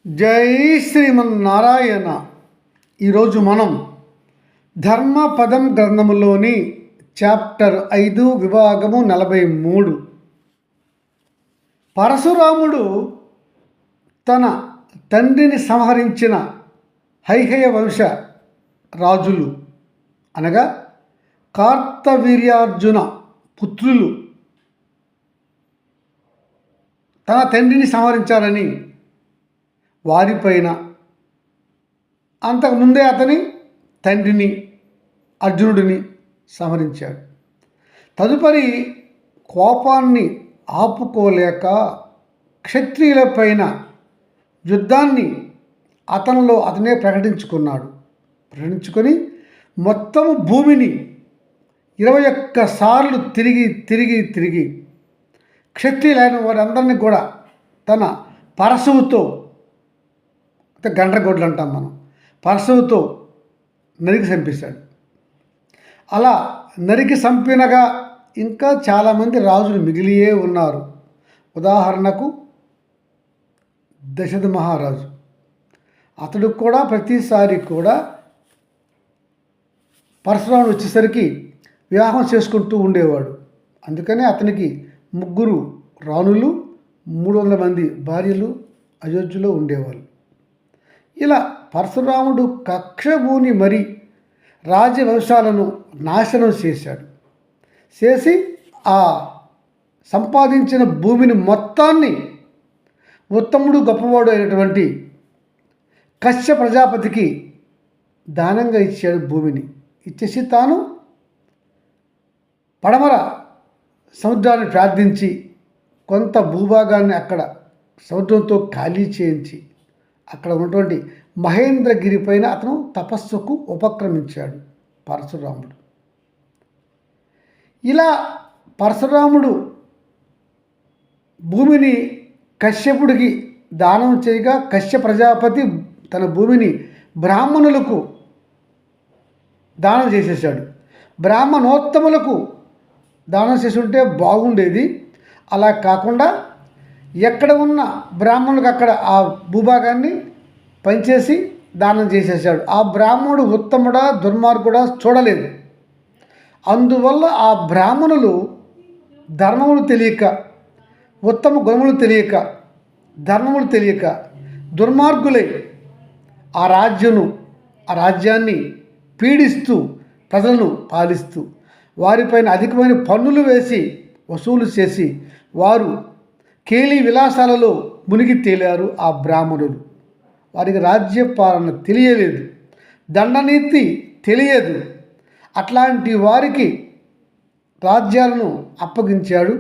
జై శ్రీమన్నారాయణ. ఈరోజు మనం ధర్మపదం గ్రంథములోని చాప్టర్ 5 విభాగము 43 పరశురాముడు తన తండ్రిని సంహరించిన హైహయ వంశ రాజులు అనగా కార్తవీర్యార్జున పుత్రులు తన తండ్రిని సంహరించారని వారిపైన, అంతకుముందే అతని తండ్రిని అర్జునుడిని సంహరించాడు. తదుపరి కోపాన్ని ఆపుకోలేక క్షత్రియులపైన యుద్ధాన్ని అతనే ప్రకటించుకొని మొత్తం భూమిని 21 సార్లు తిరిగి క్షత్రియులైన వారందరినీ కూడా తన పరశువుతో, గండ్రగొడ్లు అంటాం మనం, పరశువుతో నరికి చంపేశాడు. అలా నరికి చంపినగా ఇంకా చాలామంది రాజులు మిగిలియే ఉన్నారు. ఉదాహరణకు దశరథ మహారాజు, అతడు కూడా ప్రతిసారి కూడా పరశురాముడు వచ్చేసరికి వివాహం చేసుకుంటూ ఉండేవాడు. అందుకనే అతనికి 3 రాణులు, 300 మంది భార్యలు అయోధ్యలో ఉండేవాళ్ళు. ఇలా పరశురాముడు కక్షభూని మరి రాజవంశాలను నాశనం చేసి ఆ సంపాదించిన భూమిని మొత్తాన్ని ఉత్తముడు గొప్పవాడు అయినటువంటి కశ్యప ప్రజాపతికి దానంగా ఇచ్చాడు. భూమిని ఇచ్చేసి తాను పడమర సముద్రాన్ని ప్రార్థించి కొంత భూభాగాన్ని అక్కడ సముద్రంతో ఖాళీ చేయించి అక్కడ ఉన్నటువంటి మహేంద్రగిరి పైన అతను తపస్సుకు ఉపక్రమించాడు పరశురాముడు. ఇలా పరశురాముడు భూమిని కశ్యపుడికి దానం చేయగా కశ్యప ప్రజాపతి తన భూమిని బ్రాహ్మణులకు దానం చేసేసాడు. బ్రాహ్మణోత్తములకు దానం చేసి ఉంటే బాగుండేది. అలా కాకుండా ఎక్కడ ఉన్న బ్రాహ్మణులకు అక్కడ ఆ భూభాగాన్ని పంచేసి దానం చేసేసాడు. ఆ బ్రాహ్మణుడు ఉత్తముడా దుర్మార్గుడా చూడలేదు. అందువల్ల ఆ బ్రాహ్మణులు ధర్మములు తెలియక, ఉత్తమ గుణములు తెలియక, ధర్మములు తెలియక దుర్మార్గులై ఆ రాజ్యాన్ని పీడిస్తూ ప్రజలను పాలిస్తూ వారిపైన అధికమైన పన్నులు వేసి వసూలు చేసి వారు కేలి విలాసాలలో మునిగి తేలారు. ఆ బ్రాహ్మణులు, వారికి రాజ్యపాలన తెలియలేదు, దండనీతి తెలియదు. అట్లాంటి వారికి రాజ్యాలను అప్పగించాడు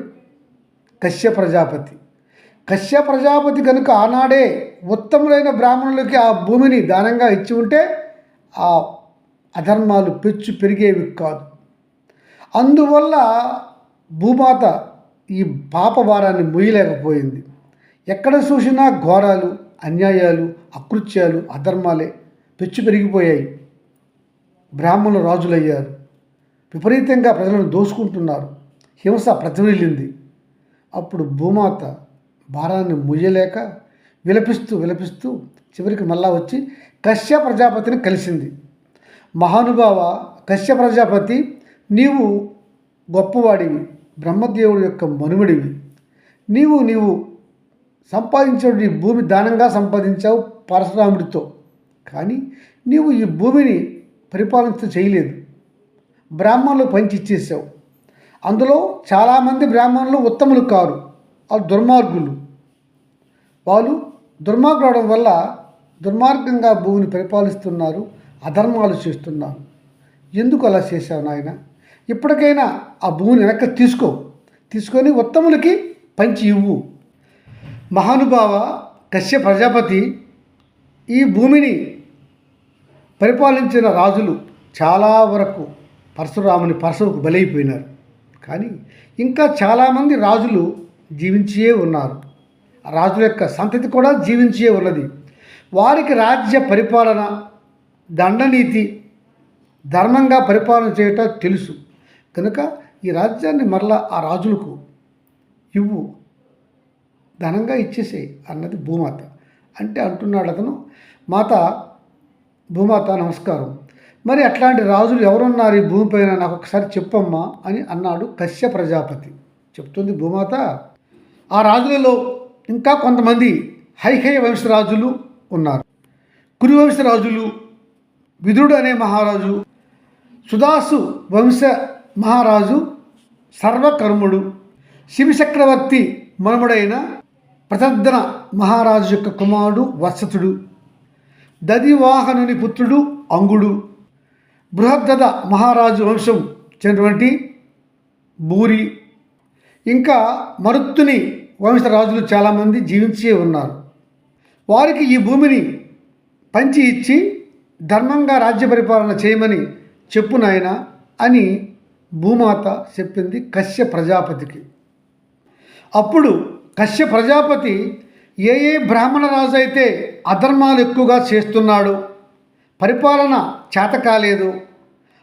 కశ్యప ప్రజాపతి. కశ్యప ప్రజాపతి కనుక ఆనాడే ఉత్తములైన బ్రాహ్మణులకి ఆ భూమిని దానంగా ఇచ్చి ఉంటే ఆ అధర్మాలు పెరిగేవి కాదు. అందువల్ల భూమాత ఈ పాప భారాన్ని మొయ్యలేకపోయింది. ఎక్కడ చూసినా ఘోరాలు, అన్యాయాలు, అకృత్యాలు, అధర్మాలే పెరిగిపోయాయి. బ్రాహ్మణులు రాజులయ్యారు. విపరీతంగా ప్రజలను దోసుకుంటున్నారు. హింస ప్రజ్వలిల్లింది. అప్పుడు భూమాత భారాన్ని మొయ్యలేక విలపిస్తూ చివరికి మళ్ళా వచ్చి కశ్యప ప్రజాపతిని కలిసింది. మహానుభావ కశ్యప ప్రజాపతి, నీవు గొప్పవాడివి, బ్రహ్మదేవుడి యొక్క మనుమడివి. నీవు సంపాదించాడు, ఈ భూమి దానంగా సంపాదించావు పరశురాముడితో. కానీ నీవు ఈ భూమిని పరిపాలన చేయలేదు, బ్రాహ్మణులు పంచి ఇచ్చేసావు. అందులో చాలామంది బ్రాహ్మణులు ఉత్తములు కారు, వాళ్ళు దుర్మార్గులు. వాళ్ళు దుర్మార్గులు అవడం వల్ల దుర్మార్గంగా భూమిని పరిపాలిస్తున్నారు, అధర్మాలు చేస్తున్నారు. ఎందుకు అలా చేశావు నాయన? ఇప్పటికైనా ఆ భూమిని వెనక్కి తీసుకొని ఉత్తములకి పంచి ఇవ్వు. మహానుభావ కశ్యప ప్రజాపతి, ఈ భూమిని పరిపాలించిన రాజులు చాలా వరకు పరశువుకు బలైపోయినారు. కానీ ఇంకా చాలామంది రాజులు జీవించే ఉన్నారు. ఆ రాజుల యొక్క సంతతి కూడా జీవించే ఉన్నది. వారికి రాజ్య పరిపాలన, దండనీతి, ధర్మంగా పరిపాలన చేయటం తెలుసు. కనుక ఈ రాజ్యాన్ని మరలా ఆ రాజులకు ఇవ్వు, ధనంగా ఇచ్చేసేయి అన్నది భూమాత. అంటే అంటున్నాడు అతను, మాత భూమాత నమస్కారం, మరి అట్లాంటి రాజులు ఎవరున్నారు ఈ భూమిపైన, నాకు ఒకసారి చెప్పమ్మా అని అన్నాడు కశ్య ప్రజాపతి. చెప్తుంది భూమాత, ఆ రాజులలో ఇంకా కొంతమంది హైహయ వంశరాజులు ఉన్నారు. కురువంశరాజులు, విదురుడు అనే మహారాజు, సుదాసు వంశ మహారాజు సర్వకర్ముడు, శివచక్రవర్తి మనుమడైన ప్రతద్దన మహారాజు యొక్క కుమారుడు వత్సతుడు, దదివాహనుని పుత్రుడు అంగుడు, బృహద్దద మహారాజు వంశం చెందినటువంటి బూరి, ఇంకా మరుత్తుని వంశరాజులు చాలామంది జీవించే ఉన్నారు. వారికి ఈ భూమిని పంచి ఇచ్చి ధర్మంగా రాజ్య పరిపాలన చేయమని చెప్పు నాయనా అని భూమాత చెప్పింది కశ్య ప్రజాపతికి. అప్పుడు కశ్య ప్రజాపతి ఏ ఏ బ్రాహ్మణ రాజు అయితే అధర్మాలు ఎక్కువగా చేస్తున్నాడు, పరిపాలన చేత కాలేదు,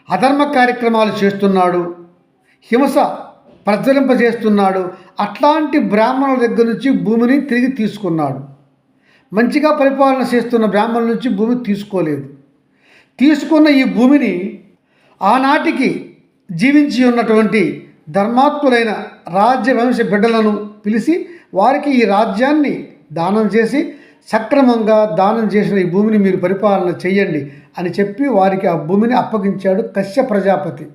అధర్మ కార్యక్రమాలు చేస్తున్నాడు, హింస ప్రజ్వలింపజేస్తున్నాడు, అట్లాంటి బ్రాహ్మణుల దగ్గర నుంచి భూమిని తిరిగి తీసుకున్నాడు. మంచిగా పరిపాలన చేస్తున్న బ్రాహ్మణుల నుంచి భూమి తీసుకోలేదు. తీసుకున్న ఈ భూమిని ఆనాటికి జీవించి ఉన్నటువంటి ధర్మాత్ములైన రాజ్యవంశ బిడ్డలను పిలిచి వారికి ఈ రాజ్యాన్ని దానం చేసి సక్రమంగా దానం చేసిన ఈ భూమిని మీరు పరిపాలన చెయ్యండి అని చెప్పి వారికి ఆ భూమిని అప్పగించాడు కశ్య ప్రజాపతి.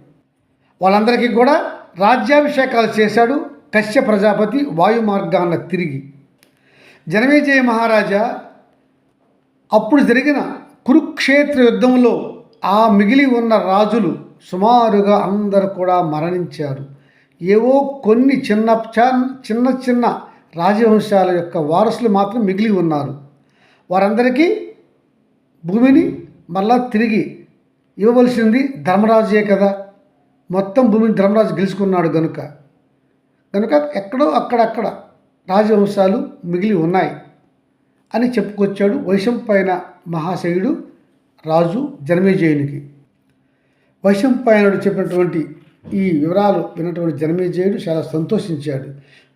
వాళ్ళందరికీ కూడా రాజ్యాభిషేకాలు చేశాడు కశ్య ప్రజాపతి వాయు మార్గాన తిరిగి. జనమేజయ మహారాజా అప్పుడు జరిగిన కురుక్షేత్ర యుద్ధంలో ఆ మిగిలి ఉన్న రాజులు సుమారుగా అందరూ కూడా మరణించారు. ఏవో కొన్ని చిన్న చిన్న రాజవంశాల యొక్క వారసులు మాత్రం మిగిలి ఉన్నారు. వారందరికీ భూమిని మళ్ళా తిరిగి ఇవ్వవలసింది ధర్మరాజే కదా. మొత్తం భూమిని ధర్మరాజు గెలుచుకున్నాడు కనుక ఎక్కడో అక్కడక్కడ రాజవంశాలు మిగిలి ఉన్నాయి అని చెప్పుకొచ్చాడు వైశంపాయన మహాశయుడు రాజు జనమేజయునికి. వైశంపాయనుడు చెప్పినటువంటి ఈ వివరాలు విన్నటువంటి జనమేజయుడు చాలా సంతోషించాడు.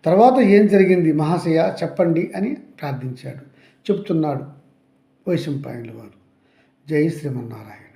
తర్వాత ఏం జరిగింది మహాశయ చెప్పండి అని ప్రార్థించాడు. చెప్తున్నాడు వైశంపాయనుల వారు. జై శ్రీమన్నారాయణ.